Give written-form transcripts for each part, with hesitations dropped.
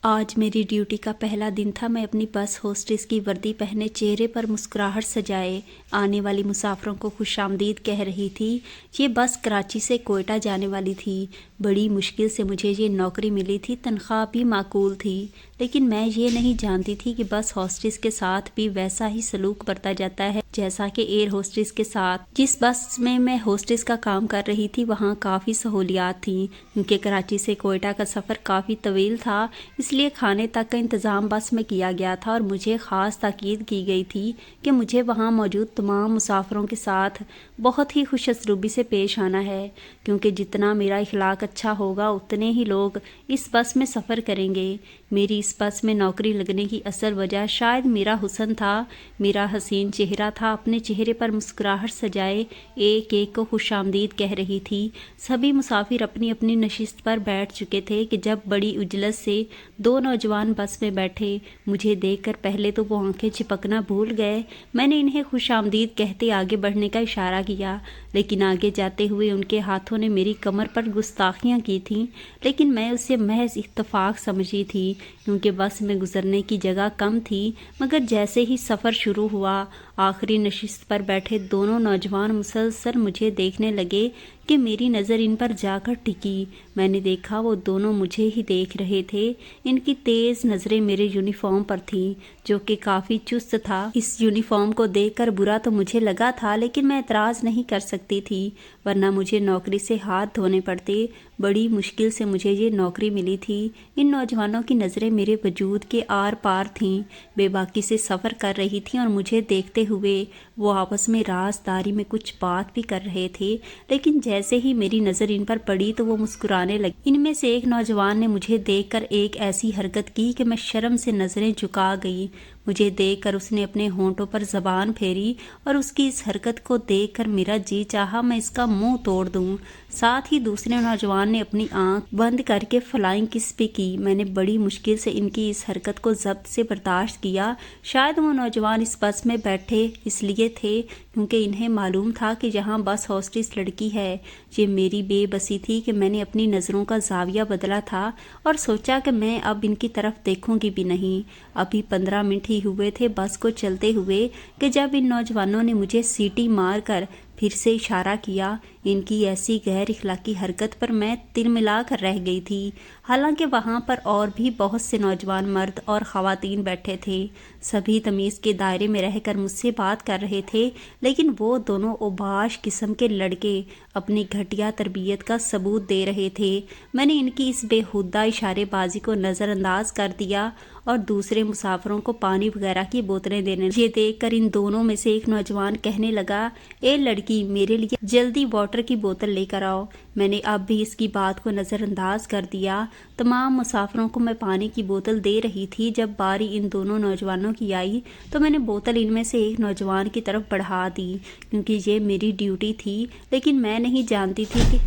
آج میری ڈیوٹی کا پہلا دن تھا۔ میں اپنی بس ہوسٹس کی وردی پہنے چہرے پر مسکراہٹ سجائے آنے والی مسافروں کو خوش آمدید کہہ رہی تھی۔ یہ بس کراچی سے کوئٹہ جانے والی تھی۔ بڑی مشکل سے مجھے یہ نوکری ملی تھی، تنخواہ بھی معقول تھی، لیکن میں یہ نہیں جانتی تھی کہ بس ہوسٹس کے ساتھ بھی ویسا ہی سلوک برتا جاتا ہے جیسا کہ ایئر ہوسٹس کے ساتھ۔ جس بس میں ہوسٹس کا کام کر رہی تھی وہاں کافی سہولیات تھیں، کیونکہ کراچی سے کوئٹہ کا سفر کافی طویل تھا، اس لیے کھانے تک کا انتظام بس میں کیا گیا تھا اور مجھے خاص تاکید کی گئی تھی کہ مجھے وہاں موجود تمام مسافروں کے ساتھ بہت ہی خوش اسلوبی سے پیش آنا ہے، کیونکہ جتنا میرا اخلاق اچھا ہوگا اتنے ہی لوگ اس بس میں سفر کریں گے۔ میری اس بس میں نوکری لگنے کی اصل وجہ شاید میرا حسن تھا، میرا حسین چہرہ تھا۔ اپنے چہرے پر مسکراہٹ سجائے ایک ایک کو خوش آمدید کہہ رہی تھی۔ سبھی مسافر اپنی اپنی نشست پر بیٹھ چکے تھے کہ جب بڑی اجلت سے دو نوجوان بس میں بیٹھے۔ مجھے دیکھ کر پہلے تو وہ آنکھیں چپکنا بھول گئے۔ میں نے انہیں خوش آمدید کہتے آگے بڑھنے کا اشارہ کیا، لیکن آگے جاتے ہوئے ان کے ہاتھوں نے میری کمر پر گستاخیاں کی تھیں، لیکن میں اسے محض اتفاق سمجھی تھی، کیونکہ بس میں گزرنے کی جگہ کم تھی۔ مگر جیسے ہی سفر شروع ہوا، آخری نشست پر بیٹھے دونوں نوجوان مسلسل مجھے دیکھنے لگے کہ میری نظر ان پر جا کر ٹکی۔ میں نے دیکھا وہ دونوں مجھے ہی دیکھ رہے تھے۔ ان کی تیز نظریں میرے یونیفارم پر تھیں، جو کہ کافی چست تھا۔ اس یونیفارم کو دیکھ کر برا تو مجھے لگا تھا، لیکن میں اعتراض نہیں کر سکتی تھی، ورنہ مجھے نوکری سے ہاتھ دھونے پڑتے۔ بڑی مشکل سے مجھے یہ نوکری ملی تھی۔ ان نوجوانوں کی نظریں میرے وجود کے آر پار تھیں، بے باکی سے سفر کر رہی تھیں اور مجھے دیکھتے ہوئے وہ آپس میں رازداری میں کچھ بات بھی کر رہے تھے، لیکن جیسے ہی میری نظر ان پر پڑی تو وہ مسکرانے لگے۔ ان میں سے ایک نوجوان نے مجھے دیکھ کر ایک ایسی حرکت کی کہ میں شرم سے نظریں جھکا گئی۔ مجھے دیکھ کر اس نے اپنے ہونٹوں پر زبان پھیری اور اس کی اس حرکت کو دیکھ کر میرا جی چاہا میں اس کا منہ توڑ دوں۔ ساتھ ہی دوسرے نوجوان نے اپنی آنکھ بند کر کے فلائنگ کس بھی کی۔ میں نے بڑی مشکل سے ان کی اس حرکت کو ضبط سے برداشت کیا۔ شاید وہ نوجوان اس بس میں بیٹھے اس لیے تھے کیونکہ انہیں معلوم تھا کہ یہاں بس ہوسٹس لڑکی ہے۔ یہ میری بے بسی تھی کہ میں نے اپنی نظروں کا زاویہ بدلا تھا اور سوچا کہ میں اب ان کی طرف دیکھوں گی بھی نہیں۔ ابھی 15 منٹ ہی ہوئے تھے بس کو چلتے ہوئے کہ جب ان نوجوانوں نے مجھے سیٹی مار کر پھر سے اشارہ کیا۔ ان کی ایسی غیر اخلاقی حرکت پر میں تلملا کر رہ گئی تھی۔ حالانکہ وہاں پر اور بھی بہت سے نوجوان مرد اور خواتین بیٹھے تھے، سبھی تمیز کے دائرے میں رہ کر مجھ سے بات کر رہے تھے، لیکن وہ دونوں اوباش قسم کے لڑکے اپنی گھٹیا تربیت کا ثبوت دے رہے تھے۔ میں نے ان کی اس بے ہودہ اشارے بازی کو نظر انداز کر دیا اور دوسرے مسافروں کو پانی وغیرہ کی بوتلیں دینے لگا۔ یہ دیکھ کر ان دونوں میں سے ایک نوجوان کہنے لگا، اے لڑکی، میرے لیے جلدی واٹر کی بوتل لے کر آؤ۔ میں نے اب بھی اس کی بات کو نظر انداز کر دیا۔ تمام مسافروں کو میں پانی کی بوتل دے رہی تھی۔ جب باری ان دونوں نوجوانوں کی آئی تو میں نے بوتل ان میں سے ایک نوجوان کی طرف بڑھا دی، کیونکہ یہ میری ڈیوٹی تھی، لیکن میں نہیں جانتی تھی کہ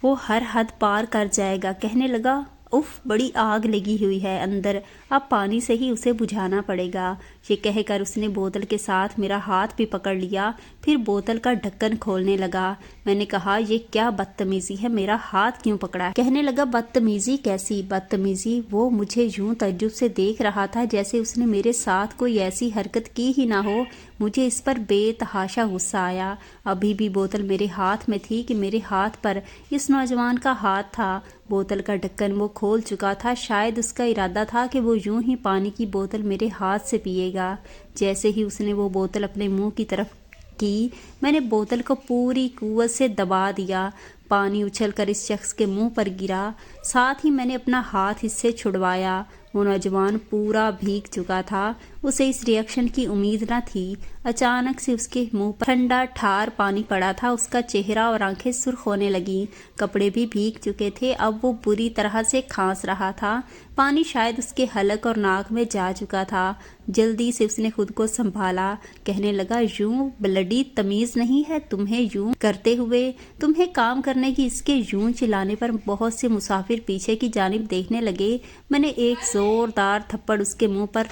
وہ ہر حد پار کر جائے گا۔ کہنے لگا، اف، بڑی آگ لگی ہوئی ہے اندر، اب پانی سے ہی اسے بجھانا پڑے گا۔ یہ کہہ کر اس نے بوتل کے ساتھ میرا ہاتھ بھی پکڑ لیا، پھر بوتل کا ڈھکن کھولنے لگا۔ میں نے کہا، یہ کیا بدتمیزی ہے، میرا ہاتھ کیوں پکڑا ہے؟ کہنے لگا، بدتمیزی کیسی بدتمیزی؟ وہ مجھے یوں تعجب سے دیکھ رہا تھا جیسے اس نے میرے ساتھ کوئی ایسی حرکت کی ہی نہ ہو۔ مجھے اس پر بے تحاشا غصہ آیا۔ ابھی بھی بوتل میرے ہاتھ میں تھی کہ میرے ہاتھ پر اس نوجوان کا ہاتھ تھا۔ بوتل کا ڈھکن وہ کھول چکا تھا، شاید اس کا ارادہ تھا کہ وہ یوں ہی پانی کی بوتل میرے ہاتھ سے پیے گا۔ جیسے ہی اس نے وہ بوتل اپنے منہ کی طرف کی، میں نے بوتل کو پوری قوت سے دبا دیا۔ پانی اچھل کر اس شخص کے منہ پر گرا، ساتھ ہی میں نے اپنا ہاتھ اس سے چھڑوایا۔ وہ نوجوان پورا بھیگ چکا تھا، اسے اس ری ایکشن کی امید نہ تھی۔ اچانک سے اس کے منہ پر ٹھنڈا ٹھار پانی پڑا تھا، اس کا چہرہ اور آنکھیں سرخ ہونے لگیں، کپڑے بھی بھیگ چکے تھے، اب وہ بری طرح سے کھانس رہا تھا۔ پانی شاید اس کے حلق اور ناک میں جا چکا تھا۔ جلدی سے اس نے خود کو سنبھالا، کہنے لگا، یوں بلڈی تمیز نہیں ہے تمہیں یوں کرتے ہوئے؟ تمہیں کام کرنے کی اس کے یوں چلانے پر بہت سے مسافر پیچھے کی جانب دیکھنے لگے۔ میں نے ایک زوردار تھپڑ اس کے منہ پر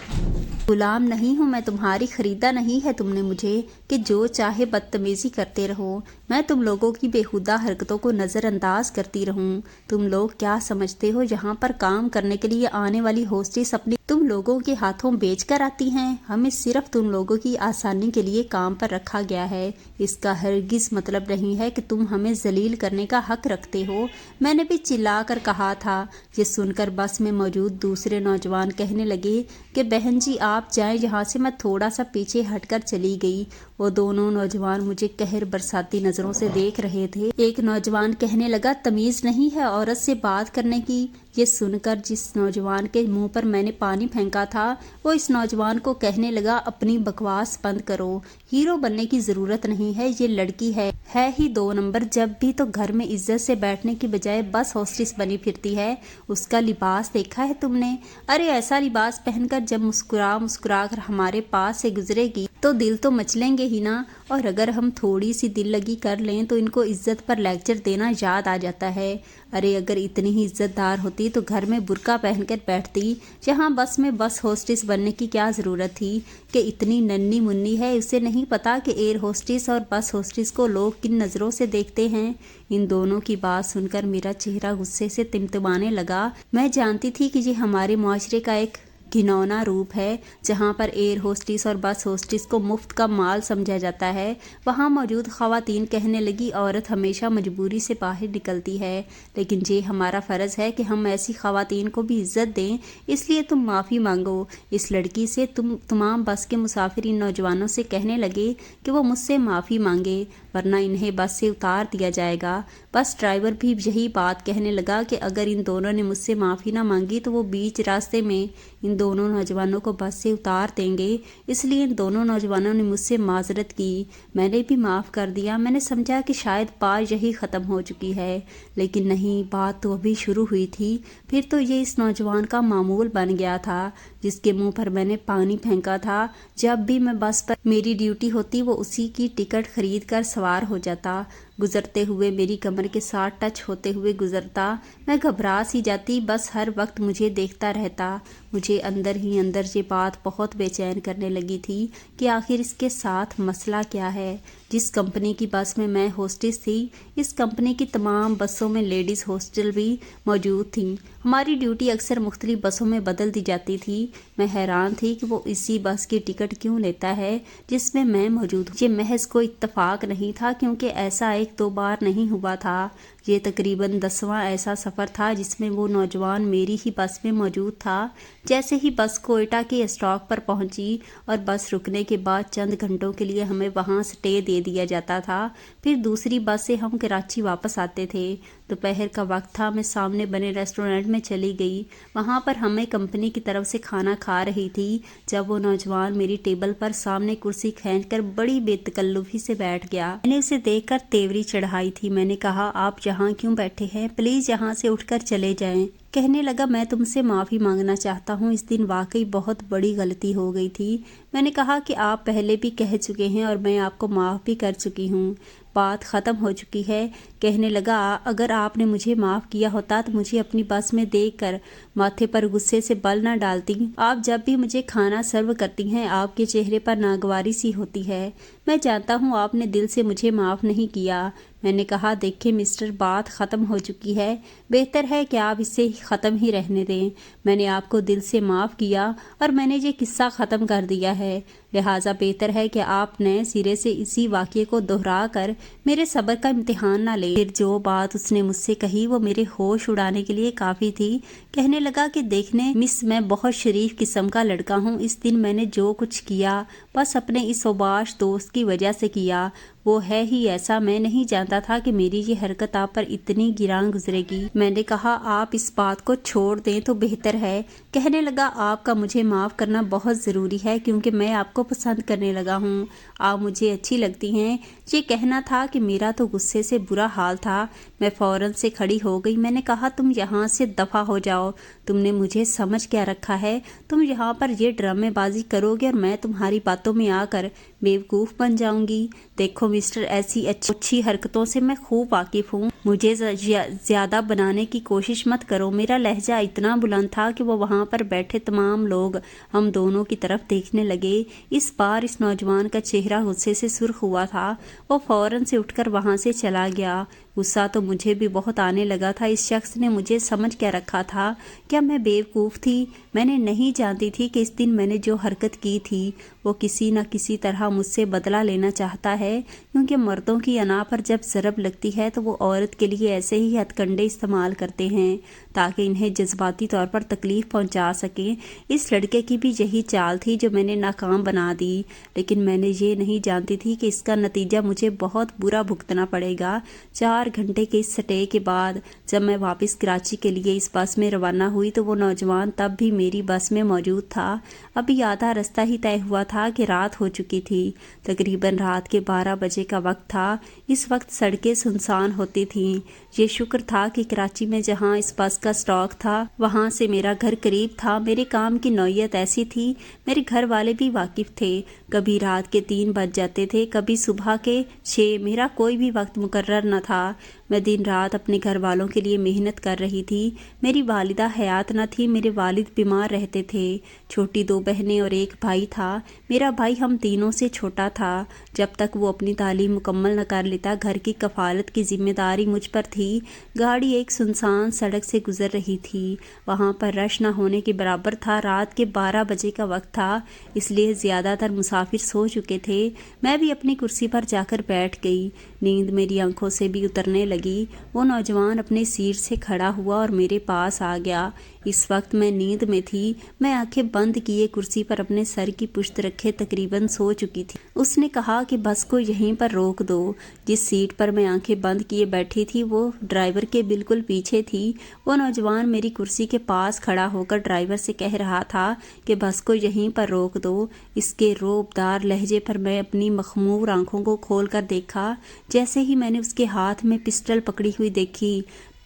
غلام نہیں ہوں میں تمہاری، خریدا نہیں ہے تم نے مجھے کہ جو چاہے بدتمیزی کرتے رہو، میں تم لوگوں کی بیہودہ حرکتوں کو نظر انداز کرتی رہوں۔ تم لوگ کیا سمجھتے ہو یہاں پر کام کرنے کے لیے آنے والی ہوسٹس اپنی تم لوگوں کے ہاتھوں بیچ کر آتی ہیں؟ ہمیں صرف تم لوگوں کی آسانی کے لیے کام پر رکھا گیا ہے، اس کا ہرگز مطلب نہیں ہے کہ تم ہمیں ذلیل کرنے کا حق رکھتے ہو۔ میں نے بھی چلا کر کہا تھا۔ یہ سن کر بس میں موجود دوسرے نوجوان کہنے لگے کہ بہن جی آپ جائیں یہاں سے۔ میں تھوڑا سا پیچھے ہٹ کر چلی گئی۔ وہ دونوں نوجوان مجھے قہر برساتی نظروں سے دیکھ رہے تھے۔ ایک نوجوان کہنے لگا تمیز نہیں ہے عورت سے بات کرنے کی؟ یہ سن کر جس نوجوان کے منہ پر میں نے پانی پھینکا تھا وہ اس نوجوان کو کہنے لگا اپنی بکواس بند کرو، ہیرو بننے کی ضرورت نہیں ہے، یہ لڑکی ہے ہی 2 نمبر، جب بھی تو گھر میں عزت سے بیٹھنے کی بجائے بس ہوسٹس بنی پھرتی ہے۔ اس کا لباس دیکھا ہے تم نے؟ ارے ایسا لباس پہن کر جب مسکرا کر ہمارے پاس سے گزرے گی تو دل تو مچلیں گے ہی نا، اور اگر ہم تھوڑی سی دل لگی کر لیں تو ان کو عزت پر لیکچر دینا یاد آ جاتا ہے۔ ارے اگر اتنی ہی عزت دار ہوتی تو گھر میں برقع پہن کر بیٹھتی، جہاں بس میں بس ہوسٹس بننے کی کیا ضرورت تھی کہ اتنی ننھی منی ہے، اسے نہیں پتا کہ ایئر ہوسٹس اور بس ہوسٹس کو لوگ کن نظروں سے دیکھتے ہیں۔ ان دونوں کی بات سن کر میرا چہرہ غصے سے تمتمانے لگا۔ میں جانتی تھی کہ یہ ہمارے معاشرے کا ایک گھنونا روپ ہے، جہاں پر ایئر ہوسٹس اور بس ہوسٹس کو مفت کا مال سمجھا جاتا ہے۔ وہاں موجود خواتین کہنے لگی عورت ہمیشہ مجبوری سے باہر نکلتی ہے، لیکن یہ ہمارا فرض ہے کہ ہم ایسی خواتین کو بھی عزت دیں، اس لیے تم معافی مانگو اس لڑکی سے۔ تمام بس کے مسافر ان نوجوانوں سے کہنے لگے کہ وہ مجھ سے معافی مانگے ورنہ انہیں بس سے اتار دیا جائے گا۔ بس ڈرائیور بھی یہی بات کہنے لگا کہ اگر ان دونوں نے مجھ سے معافی نہ مانگی تو وہ بیچ راستے میں ان دونوں نوجوانوں کو بس سے اتار دیں گے، اس لیے ان دونوں نوجوانوں نے مجھ سے معذرت کی۔ میں نے بھی معاف کر دیا۔ میں نے سمجھا کہ شاید بات یہی ختم ہو چکی ہے، لیکن نہیں، بات تو ابھی شروع ہوئی تھی۔ پھر تو یہ اس نوجوان کا معمول بن گیا تھا جس کے منہ پر میں نے پانی پھینکا تھا۔ جب بھی میں بس پر میری ڈیوٹی ہوتی وہ اسی کی ٹکٹ خرید کر سوار ہو جاتا، گزرتے ہوئے میری کمر کے ساتھ ٹچ ہوتے ہوئے گزرتا۔ میں گھبرا سی جاتی، بس ہر وقت مجھے دیکھتا رہتا۔ مجھے اندر ہی اندر یہ بات بہت بے چین کرنے لگی تھی کہ آخر اس کے ساتھ مسئلہ کیا ہے۔ جس کمپنی کی بس میں میں ہوسٹس تھی، اس کمپنی کی تمام بسوں میں لیڈیز ہاسٹل بھی موجود تھیں۔ ہماری ڈیوٹی اکثر مختلف بسوں میں بدل دی جاتی تھی۔ میں حیران تھی کہ وہ اسی بس کی ٹکٹ کیوں لیتا ہے جس میں میں موجود ہوں۔ یہ محض کوئی اتفاق نہیں تھا، کیونکہ ایسا 1-2 بار نہیں ہوا تھا۔ یہ تقریباً 10واں ایسا سفر تھا جس میں وہ نوجوان میری ہی بس میں موجود تھا۔ جیسے ہی بس کوئٹہ کے اسٹاپ پر پہنچی اور بس رکنے کے بعد چند گھنٹوں کے لیے ہمیں وہاں سٹے دے دیا جاتا تھا، پھر دوسری بس سے ہم کراچی واپس آتے تھے۔ دوپہر کا وقت تھا، میں سامنے بنے ریسٹورینٹ میں چلی گئی۔ وہاں پر ہمیں کمپنی کی طرف سے کھانا کھا رہی تھی جب وہ نوجوان میری ٹیبل پر سامنے کرسی کھینچ کر بڑی بے تکلفی سے بیٹھ گیا۔ میں نے اسے دیکھ کر تیوری چڑھائی تھی۔ میں نے کہا آپ یہاں کیوں بیٹھے ہیں؟ پلیز یہاں سے اٹھ کر چلے جائیں۔ کہنے لگا میں تم سے معافی مانگنا چاہتا ہوں، اس دن واقعی بہت بڑی غلطی ہو گئی تھی۔ میں نے کہا کہ آپ پہلے بھی کہہ چکے ہیں اور میں آپ کو معاف بھی کر چکی ہوں، بات ختم ہو چکی ہے۔ کہنے لگا اگر آپ نے مجھے معاف کیا ہوتا تو مجھے اپنی بس میں دیکھ کر ماتھے پر غصے سے بل نہ ڈالتی۔ آپ جب بھی مجھے کھانا سرو کرتی ہیں آپ کے چہرے پر ناگواری سی ہوتی ہے۔ میں جانتا ہوں آپ نے دل سے مجھے معاف نہیں کیا۔ میں نے کہا دیکھیں مسٹر، بات ختم ہو چکی ہے، بہتر ہے کہ آپ اسے ختم ہی رہنے دیں۔ میں نے آپ کو دل سے معاف کیا اور میں نے یہ قصہ ختم کر دیا ہے، لہٰذا بہتر ہے کہ آپ نئے سرے سے اسی واقعے کو دہرا کر میرے صبر کا امتحان نہ لیں۔ پھر جو بات اس نے مجھ سے کہی وہ میرے ہوش اڑانے کے لیے کافی تھی۔ کہنے لگا کہ دیکھنے مس، میں بہت شریف قسم کا لڑکا ہوں۔ اس دن میں نے جو کچھ کیا بس اپنے اس اوباش دوست کی وجہ سے کیا، وہ ہے ہی ایسا۔ میں نہیں جانتا تھا کہ میری یہ حرکت آپ پر اتنی گراں گزرے گی۔ میں نے کہا آپ اس بات کو چھوڑ دیں تو بہتر ہے۔ کہنے لگا آپ کا مجھے معاف کرنا بہت ضروری ہے کیونکہ میں آپ کو پسند کرنے لگا ہوں، آپ مجھے اچھی لگتی ہیں۔ یہ کہنا تھا کہ میرا تو غصے سے برا حال تھا۔ میں فوراً سے کھڑی ہو گئی۔ میں نے کہا تم یہاں سے دفع ہو جاؤ، تم نے مجھے سمجھ کیا رکھا ہے؟ تم یہاں پر یہ ڈرامے بازی کرو گے اور میں تمہاری باتوں میں آ کر بیوقوف بن جاؤں گی؟ دیکھو مسٹر ایسی اچھی حرکتوں سے میں خوب واقف ہوں، مجھے زیادہ بنانے کی کوشش مت کرو۔ میرا لہجہ اتنا بلند تھا کہ وہ وہاں پر بیٹھے تمام لوگ ہم دونوں کی طرف دیکھنے لگے۔ اس بار اس نوجوان کا چہرہ غصے سے سرخ ہوا تھا، وہ فوراً سے اٹھ کر وہاں سے چلا گیا۔ غصہ تو مجھے بھی بہت آنے لگا تھا۔ اس شخص نے مجھے سمجھ کیا رکھا تھا؟ کیا میں بیوقوف تھی؟ میں نے نہیں جانتی تھی کہ اس دن میں نے جو حرکت کی تھی وہ کسی نہ کسی طرح مجھ سے بدلہ لینا چاہتا ہے، کیونکہ مردوں کی انا پر جب ضرب لگتی ہے تو وہ عورت کے لیے ایسے ہی ہتھ کنڈے استعمال کرتے ہیں تاکہ انہیں جذباتی طور پر تکلیف پہنچا سکیں۔ اس لڑکے کی بھی یہی چال تھی جو میں نے ناکام بنا دی، لیکن میں نے یہ نہیں جانتی تھی کہ اس کا نتیجہ مجھے بہت برا بھگتنا پڑے گا۔ 4 گھنٹے کے اس سٹے کے بعد جب میں واپس کراچی کے لیے اس بس میں روانہ ہوئی تو وہ نوجوان تب بھی میری بس میں موجود تھا۔ ابھی آدھا رستہ ہی طے ہوا تھا کہ رات ہو چکی تھی، تقریباً رات کے 12 بجے کا وقت تھا۔ اس وقت سڑکیں سنسان ہوتی تھیں۔ یہ شکر تھا کہ کراچی میں جہاں اس بس کا اسٹاک تھا وہاں سے میرا گھر قریب تھا۔ میرے کام کی نوعیت ایسی تھی، میرے گھر والے بھی واقف تھے، کبھی رات کے 3 بج جاتے تھے، کبھی صبح کے 6۔ میرا کوئی بھی وقت مقرر نہ تھا۔ میں دن رات اپنے گھر والوں کے لیے محنت کر رہی تھی۔ میری والدہ حیات نہ تھی، میرے والد بیمار رہتے تھے۔ چھوٹی 2 بہنیں اور 1 بھائی تھا۔ میرا بھائی ہم تینوں سے چھوٹا تھا۔ جب تک وہ اپنی تعلیم مکمل نہ کر لیتا گھر کی کفالت کی ذمہ داری مجھ پر تھی۔ گاڑی ایک سنسان سڑک سے گزر رہی تھی، وہاں پر رش نہ ہونے کے برابر تھا۔ رات کے 12 بجے کا وقت تھا، اس لیے زیادہ تر مسافر سو چکے تھے۔ میں بھی اپنی کرسی پر جا کر بیٹھ گئی، نیند میری آنکھوں سے بھی اترنے لگی۔ وہ نوجوان اپنی سیٹ سے کھڑا ہوا اور میرے پاس آ گیا۔ اس وقت میں نیند میں تھی، میں آنکھیں بند کیے کرسی پر اپنے سر کی پشت رکھے تقریباً سو چکی تھی۔ اس نے کہا کہ بس کو یہیں پر روک دو۔ جس سیٹ پر میں آنکھیں بند کیے بیٹھی تھی وہ ڈرائیور کے بالکل پیچھے تھی۔ وہ نوجوان میری کرسی کے پاس کھڑا ہو کر ڈرائیور سے کہہ رہا تھا کہ بس کو یہیں پر روک دو۔ اس کے رعبدار لہجے پر میں اپنی مخمور آنکھوں کو کھول کر دیکھا۔ جیسے ہی میں نے اس کے ہاتھ میں پسٹل پکڑی ہوئی دیکھی،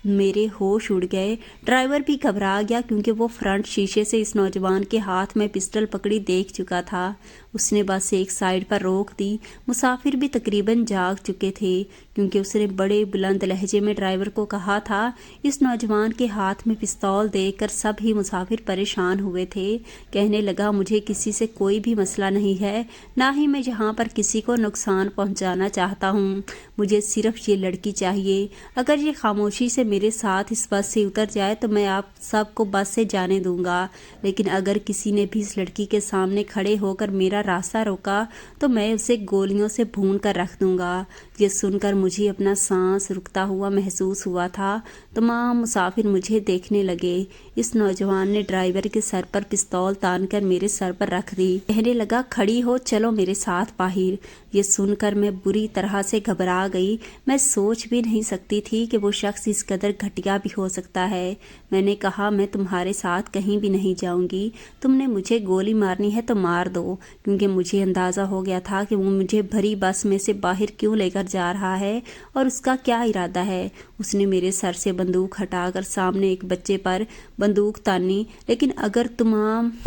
میرے ہوش اڑ گئے۔ ڈرائیور بھی گھبرا گیا کیونکہ وہ فرنٹ شیشے سے اس نوجوان کے ہاتھ میں پسٹل پکڑی دیکھ چکا تھا۔ اس نے بس ایک سائیڈ پر روک دی۔ مسافر بھی تقریباً جاگ چکے تھے کیونکہ اس نے بڑے بلند لہجے میں ڈرائیور کو کہا تھا۔ اس نوجوان کے ہاتھ میں پستول دیکھ کر سب ہی مسافر پریشان ہوئے تھے۔ کہنے لگا، مجھے کسی سے کوئی بھی مسئلہ نہیں ہے، نہ ہی میں یہاں پر کسی کو نقصان پہنچانا چاہتا ہوں۔ مجھے صرف یہ لڑکی چاہیے۔ اگر یہ خاموشی سے میرے ساتھ اس بس سے اتر جائے تو میں آپ سب کو بس سے جانے دوں گا، لیکن اگر کسی نے بھی اس لڑکی کے سامنے کھڑے ہو کر میرا راستہ روکا تو میں اسے گولیوں سے بھون کر رکھ دوں گا۔ یہ سن کر مجھے اپنا سانس رکتا ہوا محسوس ہوا تھا۔ تمام مسافر مجھے دیکھنے لگے۔ اس نوجوان نے ڈرائیور کے سر پر پستول تان کر میرے سر پر رکھ دی۔ کہنے لگا، کھڑی ہو، چلو میرے ساتھ باہر۔ یہ سن کر میں بری طرح سے گھبرا گئی۔ میں سوچ بھی نہیں سکتی تھی کہ وہ شخص اس قدر گھٹیا بھی ہو سکتا ہے۔ میں نے کہا، میں تمہارے ساتھ کہیں بھی نہیں جاؤں گی۔ تم نے مجھے گولی مارنی ہے تو مار دو، کیونکہ مجھے اندازہ ہو گیا تھا کہ وہ مجھے بھری بس میں سے باہر کیوں لے کر جا رہا ہے اور اس کا کیا ارادہ ہے۔ اس نے میرے سر سے بندوق ہٹا کر سامنے ایک بچے پر بندوق تانی۔ لیکن اگر تم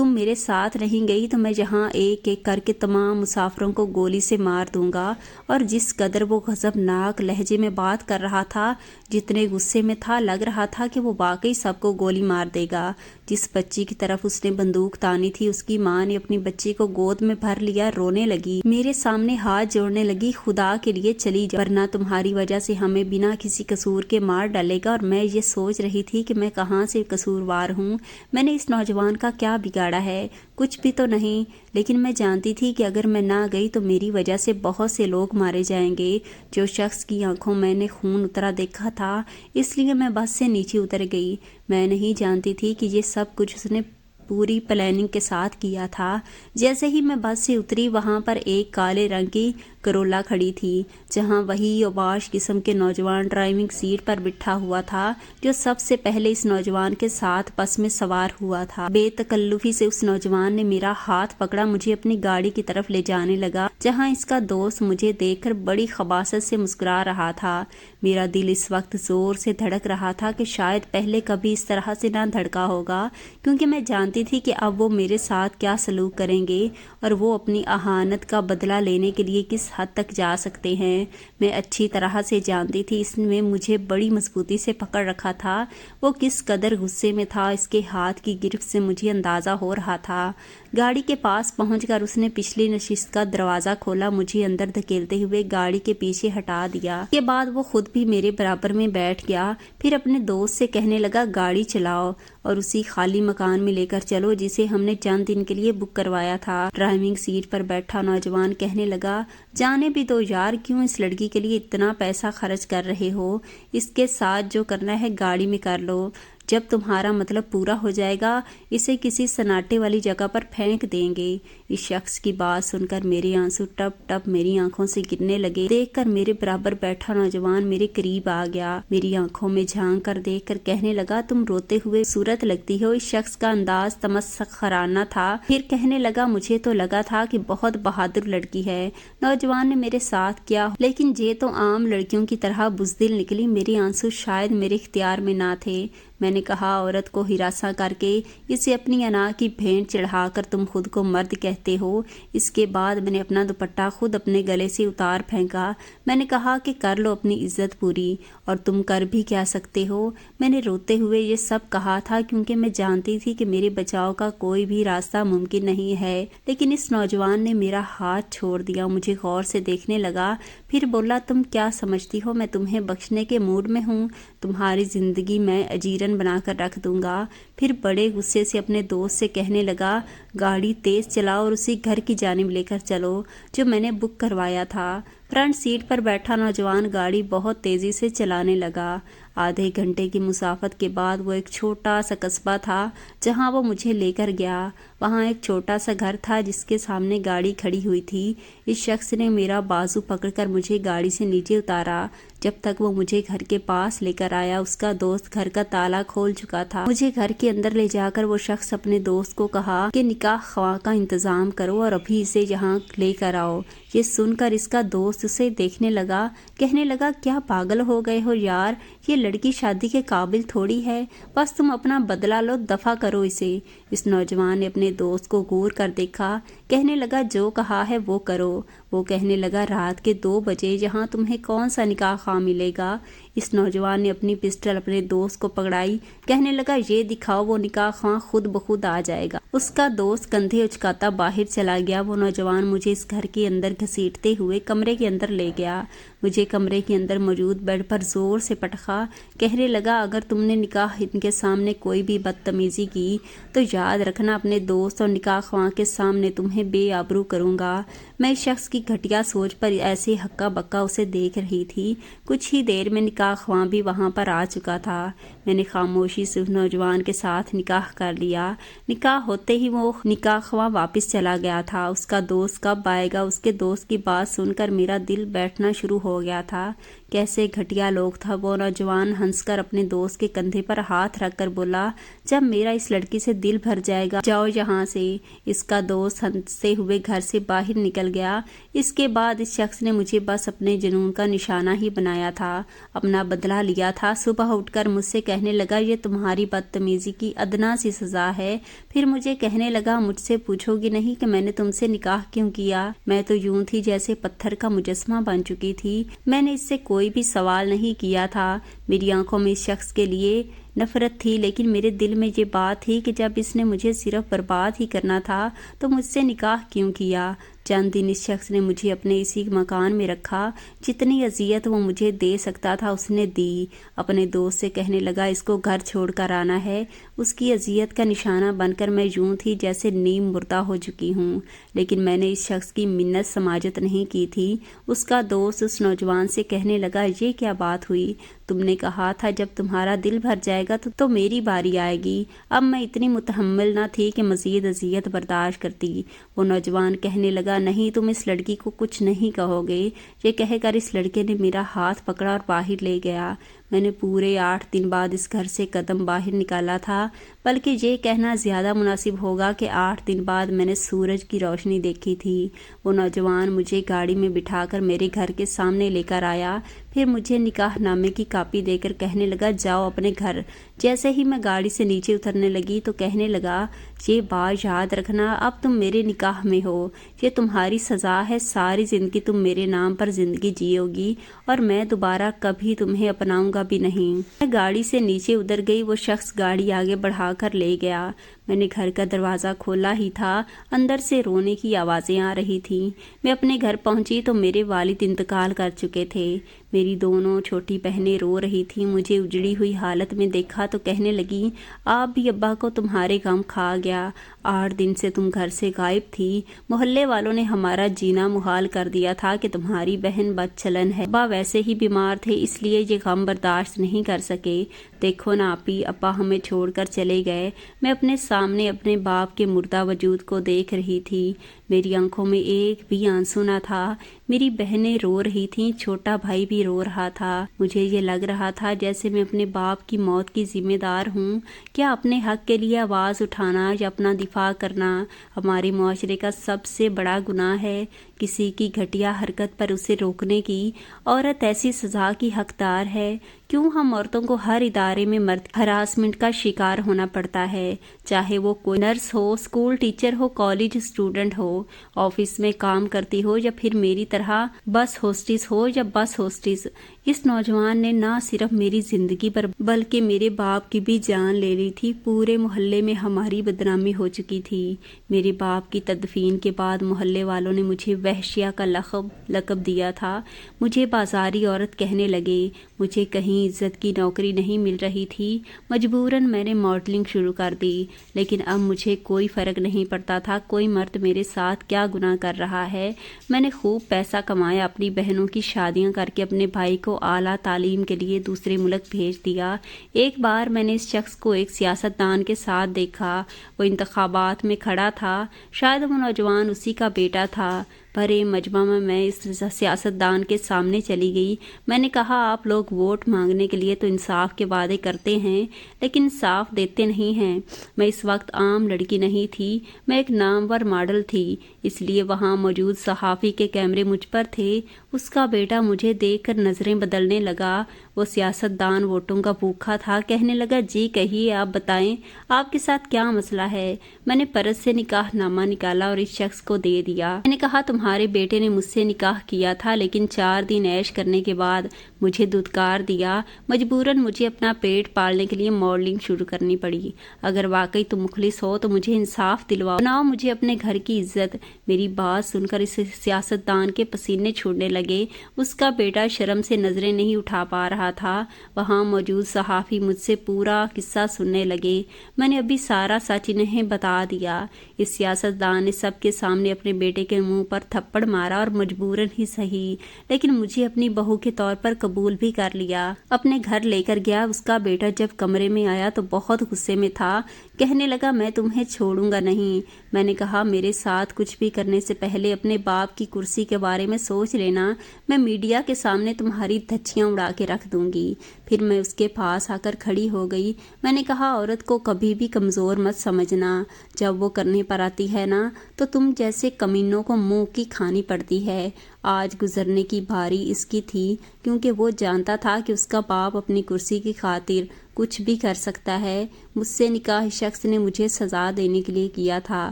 میرے ساتھ نہیں گئی تو میں یہاں ایک ایک کر کے تمام مسافروں کو گولی سے مار دوں گا۔ اور جس قدر وہ غضبناک لہجے میں بات کر رہا تھا، جتنے غصے میں تھا، لگ رہا تھا کہ وہ واقعی سب کو گولی مار دے گا۔ جس بچی کی طرف اس نے بندوق تانی تھی اس کی ماں نے اپنی بچی کو گود میں بھر لیا، رونے لگی، میرے سامنے ہاتھ جوڑنے لگی، خدا کے لیے چلی جا، ورنہ تمہاری وجہ سے ہمیں بنا کسی قصور کے مار ڈالے گا۔ اور میں یہ سوچ رہی تھی کہ میں کہاں سے قصوروار ہوں، میں نے اس نوجوان کا کیا بگاڑا ہے؟ کچھ بھی تو نہیں، لیکن میں جانتی تھی کہ اگر میں نہ گئی تو میری وجہ سے بہت سے لوگ مارے جائیں گے۔ جو شخص کی آنکھوں میں نے خون اترا دیکھا تھا، اس لیے میں بس سے نیچے اتر گئی۔ میں نہیں جانتی تھی کہ یہ سب کچھ اس نے پوری پلاننگ کے ساتھ کیا تھا۔ جیسے ہی میں بس سے اتری وہاں پر ایک کالے رنگ کی کرولا کھڑی تھی، جہاں وہی اوباش قسم کے نوجوان ڈرائیونگ سیٹ پر بٹھا ہوا تھا جو سب سے پہلے اس نوجوان کے ساتھ بس میں سوار ہوا تھا۔ بے تکلفی سے اس نوجوان نے میرا ہاتھ پکڑا، مجھے اپنی گاڑی کی طرف لے جانے لگا، جہاں اس کا دوست مجھے دیکھ کر بڑی خباثت سے مسکرا رہا تھا۔ میرا دل اس وقت زور سے دھڑک رہا تھا کہ شاید پہلے کبھی اس طرح سے نہ دھڑکا ہوگا، کیونکہ میں جانتی تھی کہ اب وہ میرے ساتھ کیا سلوک کریں گے اور وہ اپنی اہانت کا بدلہ لینے کے لیے کس کس حد تک جا سکتے ہیں۔ میں اچھی طرح سے جانتی تھی اس نے مجھے بڑی مضبوطی سے پکڑ رکھا تھا۔ وہ کس قدر غصے میں تھا اس کے ہاتھ کی گرفت سے مجھے اندازہ ہو رہا تھا۔ گاڑی کے پاس پہنچ کر اس نے پچھلی نشست کا دروازہ کھولا، مجھے اندر دھکیلتے ہوئے گاڑی کے پیچھے ہٹا دیا۔ اس کے بعد وہ خود بھی میرے برابر میں بیٹھ گیا، پھر اپنے دوست سے کہنے لگا گاڑی چلاؤ اور اسی خالی مکان میں لے کر چلو جسے ہم نے چند دن کے لیے بک کروایا تھا۔ ڈرائیونگ سیٹ پر بیٹھا نوجوان کہنے لگا جانے بھی دو یار، کیوں اس لڑکی کے لیے اتنا پیسہ خرچ کر رہے ہو؟ اس کے ساتھ جو کرنا ہے گاڑی میں کر لو، جب تمہارا مطلب پورا ہو جائے گا اسے کسی سناٹے والی جگہ پر پھینک دیں گے۔ اس شخص کی بات سن کر میرے آنسو ٹپ ٹپ میری آنکھوں سے گرنے لگے۔ دیکھ کر میرے برابر بیٹھا نوجوان میرے قریب آ گیا، میری آنکھوں میں جھانک کر دیکھ کر کہنے لگا تم روتے ہوئے صورت لگتی ہو۔ اس شخص کا انداز تمسخرانہ تھا، پھر کہنے لگا مجھے تو لگا تھا کہ بہت بہادر لڑکی ہے نوجوان نے میرے ساتھ کیا، لیکن یہ تو عام لڑکیوں کی طرح بزدل نکلی۔ میرے آنسو شاید میرے اختیار میں نہ تھے۔ میں نے کہا عورت کو ہراساں کر کے اسے اپنی انا کی بھینٹ چڑھا کر تم خود کو مرد کہتے ہو۔ اس کے بعد میں نے اپنا دوپٹہ خود اپنے گلے سے اتار پھینکا۔ میں نے کہا کہ کر لو اپنی عزت پوری، اور تم کر بھی کیا سکتے ہو۔ میں نے روتے ہوئے یہ سب کہا تھا کیونکہ میں جانتی تھی کہ میرے بچاؤ کا کوئی بھی راستہ ممکن نہیں ہے، لیکن اس نوجوان نے میرا ہاتھ چھوڑ دیا، مجھے غور سے دیکھنے لگا، پھر بولا تم کیا سمجھتی ہو میں تمہیں بخشنے کے موڈ میں ہوں؟ تمہاری زندگی میں اجیرن بنا کر رکھ دوں گا۔ پھر بڑے غصے سے اپنے دوست سے کہنے لگا گاڑی تیز چلاؤ اور اسی گھر کی جانب لے کر چلو جو میں نے بک کروایا تھا۔ فرنٹ سیٹ پر بیٹھا نوجوان گاڑی بہت تیزی سے چلانے لگا۔ آدھے گھنٹے کی مسافت کے بعد وہ ایک چھوٹا سا قصبہ تھا جہاں وہ مجھے لے کر گیا۔ وہاں ایک چھوٹا سا گھر تھا جس کے سامنے گاڑی کھڑی ہوئی تھی۔ اس شخص نے میرا بازو پکڑ کر مجھے گاڑی سے نیچے اتارا۔ جب تک وہ مجھے گھر کے پاس لے کر آیا اس کا دوست گھر کا تالا کھول چکا تھا۔ مجھے گھر کے اندر لے جا کر وہ شخص اپنے دوست کو کہا کہ نکاح خواہ کا انتظام کرو اور ابھی اسے یہاں لے کر آؤ۔ یہ سن کر اس کا دوست اسے دیکھنے لگا، کہنے لگا کیا پاگل ہو گئے ہو یار، یہ لڑکی شادی کے قابل تھوڑی ہے، بس تم اپنا بدلہ لو، دفع کرو اسے۔ اس نوجوان نے اپنے دوست کو غور کر دیکھا، کہنے لگا جو کہا ہے وہ کرو۔ وہ کہنے لگا رات کے 2 بجے یہاں تمہیں کون سا نکاح خواہ ملے گا؟ اس نوجوان نے اپنی پسٹل اپنے دوست کو پکڑائی، کہنے لگا یہ دکھاؤ، وہ نکاح خواہ خود بخود آ جائے گا۔ اس کا دوست کندھے اچکاتا باہر چلا گیا۔ وہ نوجوان مجھے اس گھر کے اندر گھسیٹتے ہوئے کمرے کے اندر لے گیا، مجھے کمرے کے اندر موجود بیڈ پر زور سے پٹخا، کہنے لگا اگر تم نے نکاح ان کے سامنے کوئی بھی بدتمیزی کی تو یاد رکھنا اپنے دوست اور نکاح خواہ کے سامنے تمہیں بے آبرو کروں گا۔ میں اس شخص کی گھٹیا سوچ پر ایسے ہکا بکا اسے دیکھ رہی تھی۔ کچھ ہی دیر میں نکاح خواہ بھی وہاں پر آ چکا تھا۔ میں نے خاموشی سے اس نوجوان کے ساتھ نکاح کر لیا۔ نکاح ہوتے ہی وہ نکاح خواہ واپس چلا گیا تھا۔ اس کا دوست کب آئے گا؟ اس کے دوست کی بات سن کر میرا دل بیٹھنا شروع ہو گیا تھا۔ کیسے گھٹیا لوگ تھا۔ وہ نوجوان ہنس کر اپنے دوست کے کندھے پر ہاتھ رکھ کر بولا جب میرا اس لڑکی سے دل بھر جائے گا جاؤ یہاں سے۔ اس کا دوست ہنستے ہوئے گھر سے باہر نکل گیا۔ اس کے بعد اس شخص نے مجھے بس اپنے جنون کا نشانہ ہی بنایا تھا، اپنا بدلہ لیا تھا۔ صبح اٹھ کر مجھ سے کہنے لگا یہ تمہاری بدتمیزی کی ادنا سی سزا ہے۔ پھر مجھے کہنے لگا مجھ سے پوچھو گی نہیں کہ میں نے تم سے نکاح کیوں کیا؟ میں تو یوں تھی جیسے پتھر کا مجسمہ بن چکی تھی، میں نے اس سے کوئی بھی سوال نہیں کیا تھا۔ میری آنکھوں میں اس شخص کے لیے نفرت تھی، لیکن میرے دل میں یہ بات تھی کہ جب اس نے مجھے صرف برباد ہی کرنا تھا تو مجھ سے نکاح کیوں کیا؟ چند دن اس شخص نے مجھے اپنے اسی مکان میں رکھا، جتنی اذیت وہ مجھے دے سکتا تھا اس نے دی۔ اپنے دوست سے کہنے لگا اس کو گھر چھوڑ کر آنا ہے۔ اس کی اذیت کا نشانہ بن کر میں یوں تھی جیسے نیم مردہ ہو چکی ہوں، لیکن میں نے اس شخص کی منت سماجت نہیں کی تھی۔ اس کا دوست اس نوجوان سے کہنے لگا یہ کیا بات ہوئی؟ تم نے کہا تھا جب تمہارا دل بھر جائے گا تو میری باری آئے گی۔ اب میں اتنی متحمل نہ تھی کہ مزید اذیت برداشت کرتی۔ وہ نوجوان کہنے لگا نہیں تم اس لڑکی کو کچھ نہیں کہو گے۔ یہ کہہ کر اس لڑکے نے میرا ہاتھ پکڑا اور باہر لے گیا۔ میں نے پورے 8 دن بعد اس گھر سے قدم باہر نکالا تھا، بلکہ یہ کہنا زیادہ مناسب ہوگا کہ 8 دن بعد میں نے سورج کی روشنی دیکھی تھی۔ وہ نوجوان مجھے گاڑی میں بٹھا کر میرے گھر کے سامنے لے کر آیا، پھر مجھے نکاح نامے کی کاپی دے کر کہنے لگا جاؤ اپنے گھر۔ جیسے ہی میں گاڑی سے نیچے اترنے لگی تو کہنے لگا یہ بات یاد رکھنا، اب تم میرے نکاح میں ہو، یہ تمہاری سزا ہے، ساری زندگی تم میرے نام پر زندگی جیو گی اور میں دوبارہ کبھی تمہیں اپناؤں گا بھی نہیں۔ میں گاڑی سے نیچے اتر گئی، وہ شخص گاڑی آگے بڑھا کر لے گیا۔ میں نے گھر کا دروازہ کھولا ہی تھا، اندر سے رونے کی آوازیں آ رہی تھیں۔ میں اپنے گھر پہنچی تو میرے والد انتقال کر چکے تھے۔ میری دونوں چھوٹی بہنیں رو رہی تھیں۔ مجھے اجڑی ہوئی حالت میں دیکھا تو کہنے لگی آپ بھی ابا کو تمہارے غم کھا گیا، 8 دن سے تم گھر سے غائب تھی، محلے والوں نے ہمارا جینا محال کر دیا تھا کہ تمہاری بہن بد چلن ہے، ابا ویسے ہی بیمار تھے اس لیے یہ غم برداشت نہیں کر سکے۔ دیکھو نا آپی، ابا ہمیں چھوڑ کر چلے گئے۔ میں اپنے سامنے اپنے باپ کے مردہ وجود کو دیکھ رہی تھی، میری آنکھوں میں ایک بھی آنسو نہ تھا۔ میری بہنیں رو رہی تھیں، چھوٹا بھائی بھی رو رہا تھا۔ مجھے یہ لگ رہا تھا جیسے میں اپنے باپ کی موت کی ذمہ دار ہوں۔ کیا اپنے حق کے لیے آواز اٹھانا یا اپنا دفاع کرنا ہمارے معاشرے کا سب سے بڑا گناہ ہے؟ کسی کی گھٹیا حرکت پر اسے روکنے کی عورت ایسی سزا کی حقدار ہے؟ کیوں ہم عورتوں کو ہر ادارے میں مرد ہراسمنٹ کا شکار ہونا پڑتا ہے، چاہے وہ کوئی نرس ہو، اسکول ٹیچر ہو، کالج اسٹوڈنٹ ہو، آفس میں کام کرتی ہو یا پھر میری طرح بس ہوسٹس ہو یا بس ہوسٹس؟ اس نوجوان نے نہ صرف میری زندگی پر بلکہ میرے باپ کی بھی جان لے لی تھی۔ پورے محلے میں ہماری بدنامی ہو چکی تھی۔ میرے باپ کی تدفین کے بعد محلے والوں نے مجھے وحشیہ کا لقب دیا تھا۔ مجھے بازاری عورت کہنے لگے۔ مجھے کہیں عزت کی نوکری نہیں مل رہی تھی، مجبوراً میں نے ماڈلنگ شروع کر دی، لیکن اب مجھے کوئی فرق نہیں پڑتا تھا کوئی مرد میرے ساتھ کیا گناہ کر رہا ہے۔ میں نے خوب پیسہ کمایا، اپنی بہنوں کی شادیاں کر کے اپنے بھائی کو اعلیٰ تعلیم کے لیے دوسرے ملک بھیج دیا۔ ایک بار میں نے اس شخص کو ایک سیاستدان کے ساتھ دیکھا، وہ انتخابات میں کھڑا تھا، شاید وہ نوجوان اسی کا بیٹا تھا۔ بھرے مجمع میں اس سیاستدان کے سامنے چلی گئی۔ میں نے کہا آپ لوگ ووٹ مانگنے کے لیے تو انصاف کے وعدے کرتے ہیں لیکن انصاف دیتے نہیں ہیں۔ میں اس وقت عام لڑکی نہیں تھی، میں ایک نامور ماڈل تھی، اس لیے وہاں موجود صحافی کے کیمرے مجھ پر تھے۔ اس کا بیٹا مجھے دیکھ کر نظریں بدلنے لگا۔ وہ سیاستدان ووٹوں کا بھوکا تھا، کہنے لگا جی کہیے، آپ بتائیں آپ کے ساتھ کیا مسئلہ ہے؟ میں نے پرس سے نکاح نامہ نکالا اور اس شخص کو دے دیا۔ میں نے کہا تمہارے بیٹے نے مجھ سے نکاح کیا تھا لیکن 4 دن عیش کرنے کے بعد مجھے دھتکار دیا، مجبوراً مجھے اپنا پیٹ پالنے کے لیے ماڈلنگ شروع کرنی پڑی۔ اگر واقعی تم مخلص ہو تو مجھے انصاف دلواؤ، بناؤ مجھے اپنے گھر کی عزت۔ میری بات سن کر اس سیاستدان کے پسینے چھوڑنے لگے۔ اس کا بیٹا شرم سے نظریں نہیں اٹھا پا رہا تھا۔ وہاں موجود صحافی مجھ سے پورا قصہ سننے لگے۔ میں نے ابھی سارا سچ انہیں بتا دیا۔ اس سیاستدان نے سب کے سامنے اپنے بیٹے کے منہ پر تھپڑ مارا اور مجبوراً ہی صحیح لیکن مجھے اپنی بہو کے طور پر قبول بھی کر لیا، اپنے گھر لے کر گیا۔ اس کا بیٹا جب کمرے میں آیا تو بہت غصے میں تھا، کہنے لگا میں تمہیں چھوڑوں گا نہیں۔ میں نے کہا میرے ساتھ کچھ بھی کرنے سے پہلے اپنے باپ کی کرسی کے بارے میں سوچ لینا، میں میڈیا کے سامنے تمہاری دھچیاں اڑا کے رکھ دوں گی۔ پھر میں اس کے پاس آ کر کھڑی ہو گئی۔ میں نے کہا عورت کو کبھی بھی کمزور مت سمجھنا، جب وہ کرنے پر آتی ہے نا تو تم جیسے کمینوں کو منہ کی کھانی پڑتی ہے۔ آج گزرنے کی باری اس کی تھی کیونکہ وہ جانتا تھا کہ اس کا باپ اپنی کرسی کی خاطر کچھ بھی کر سکتا ہے۔ مجھ سے نکاح شخص نے مجھے سزا دینے کے لیے کیا تھا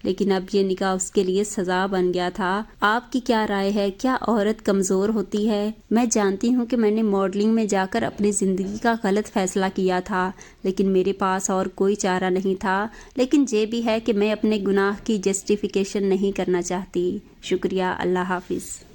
لیکن اب یہ نکاح اس کے لیے سزا بن گیا تھا۔ آپ کی کیا رائے ہے؟ کیا عورت کمزور ہوتی ہے؟ میں جانتی ہوں کہ میں نے ماڈلنگ میں جا کر اپنی زندگی کا غلط فیصلہ کیا تھا لیکن میرے پاس اور کوئی چارہ نہیں تھا، لیکن یہ بھی ہے کہ میں اپنے گناہ کی جسٹیفیکیشن نہیں کرنا چاہتی۔ شکریہ، اللہ حافظ۔